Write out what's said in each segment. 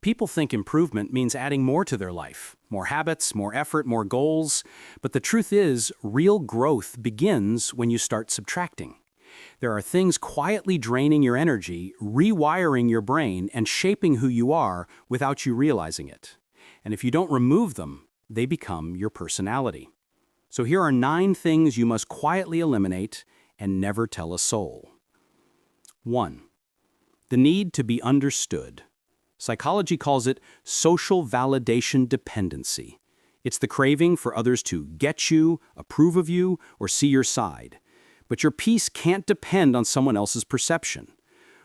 People think improvement means adding more to their life, more habits, more effort, more goals. But the truth is, real growth begins when you start subtracting. There are things quietly draining your energy, rewiring your brain, and shaping who you are without you realizing it. And if you don't remove them, they become your personality. So here are 9 things you must quietly eliminate and never tell a soul. 1. The need to be understood. Psychology calls it social validation dependency. It's the craving for others to get you, approve of you, or see your side. But your peace can't depend on someone else's perception.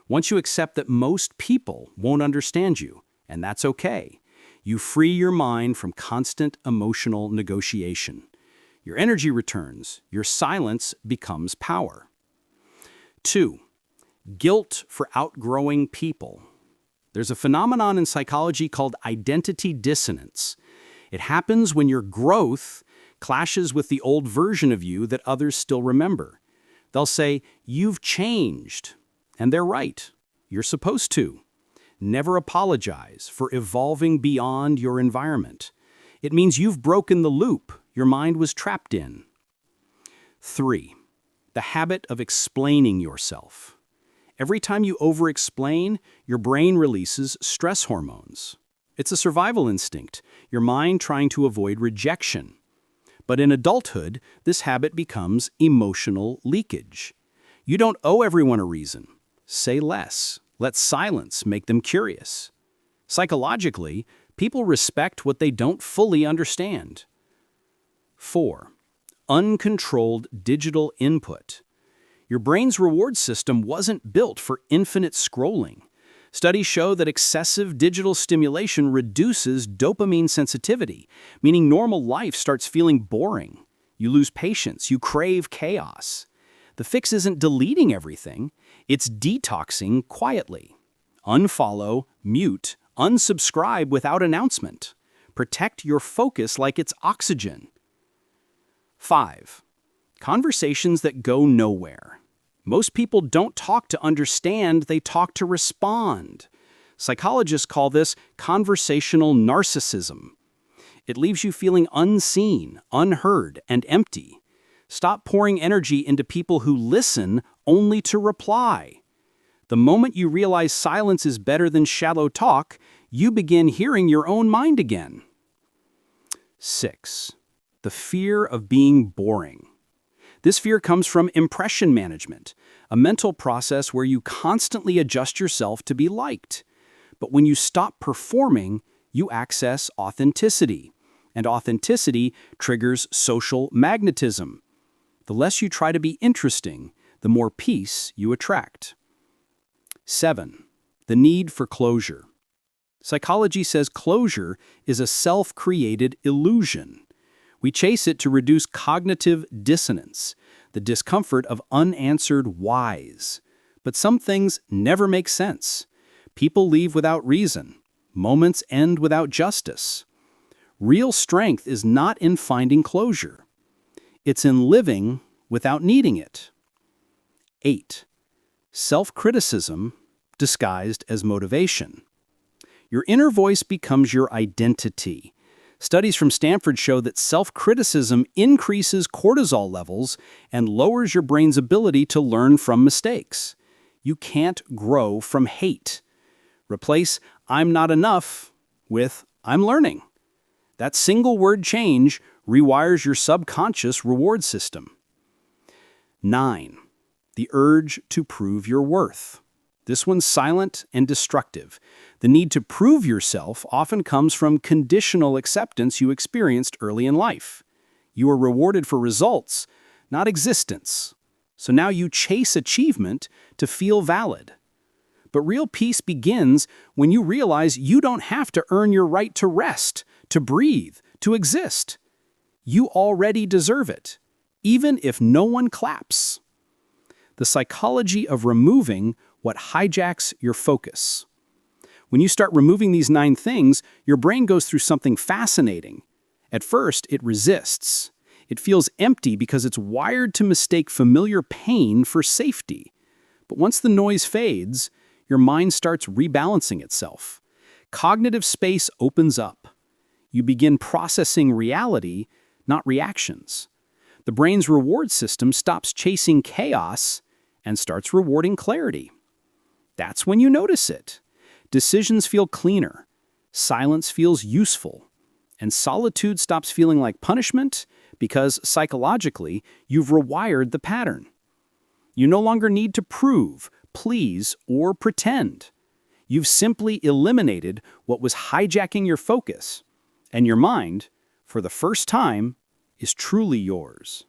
Once you accept that most people won't understand you, and that's okay, you free your mind from constant emotional negotiation. Your energy returns, your silence becomes power. 2. Guilt for outgrowing people. There's a phenomenon in psychology called identity dissonance. It happens when your growth clashes with the old version of you that others still remember. They'll say, "You've changed." And they're right. You're supposed to. Never apologize for evolving beyond your environment. It means you've broken the loop your mind was trapped in. 3. The habit of explaining yourself. Every time you over-explain, your brain releases stress hormones. It's a survival instinct, your mind trying to avoid rejection. But in adulthood, this habit becomes emotional leakage. You don't owe everyone a reason. Say less. Let silence make them curious. Psychologically, people respect what they don't fully understand. 4. Uncontrolled digital input. Your brain's reward system wasn't built for infinite scrolling. Studies show that excessive digital stimulation reduces dopamine sensitivity, meaning normal life starts feeling boring. You lose patience, you crave chaos. The fix isn't deleting everything, it's detoxing quietly. Unfollow, mute, unsubscribe without announcement. Protect your focus like it's oxygen. 5. Conversations that go nowhere. Most people don't talk to understand, they talk to respond. Psychologists call this conversational narcissism. It leaves you feeling unseen, unheard, and empty. Stop pouring energy into people who listen only to reply. The moment you realize silence is better than shallow talk, you begin hearing your own mind again. 6. The fear of being boring. This fear comes from impression management, a mental process where you constantly adjust yourself to be liked. But when you stop performing, you access authenticity, and authenticity triggers social magnetism. The less you try to be interesting, the more peace you attract. 7. The need for closure. Psychology says closure is a self-created illusion. We chase it to reduce cognitive dissonance, the discomfort of unanswered whys. But some things never make sense. People leave without reason. Moments end without justice. Real strength is not in finding closure. It's in living without needing it. 8. Self-criticism disguised as motivation. Your inner voice becomes your identity. Studies from Stanford show that self-criticism increases cortisol levels and lowers your brain's ability to learn from mistakes. You can't grow from hate. Replace "I'm not enough" with "I'm learning." That single word change rewires your subconscious reward system. 9. The urge to prove your worth. This one's silent and destructive. The need to prove yourself often comes from conditional acceptance you experienced early in life. You are rewarded for results, not existence. So now you chase achievement to feel valid. But real peace begins when you realize you don't have to earn your right to rest, to breathe, to exist. You already deserve it, even if no one claps. The psychology of removing what hijacks your focus. When you start removing these 9 things, your brain goes through something fascinating. At first, it resists. It feels empty because it's wired to mistake familiar pain for safety. But once the noise fades, your mind starts rebalancing itself. cognitive space opens up. You begin processing reality, not reactions. The brain's reward system stops chasing chaos and starts rewarding clarity. That's when you notice it. Decisions feel cleaner, silence feels useful, and solitude stops feeling like punishment because psychologically you've rewired the pattern. You no longer need to prove, please, or pretend. You've simply eliminated what was hijacking your focus, and your mind, for the first time, is truly yours.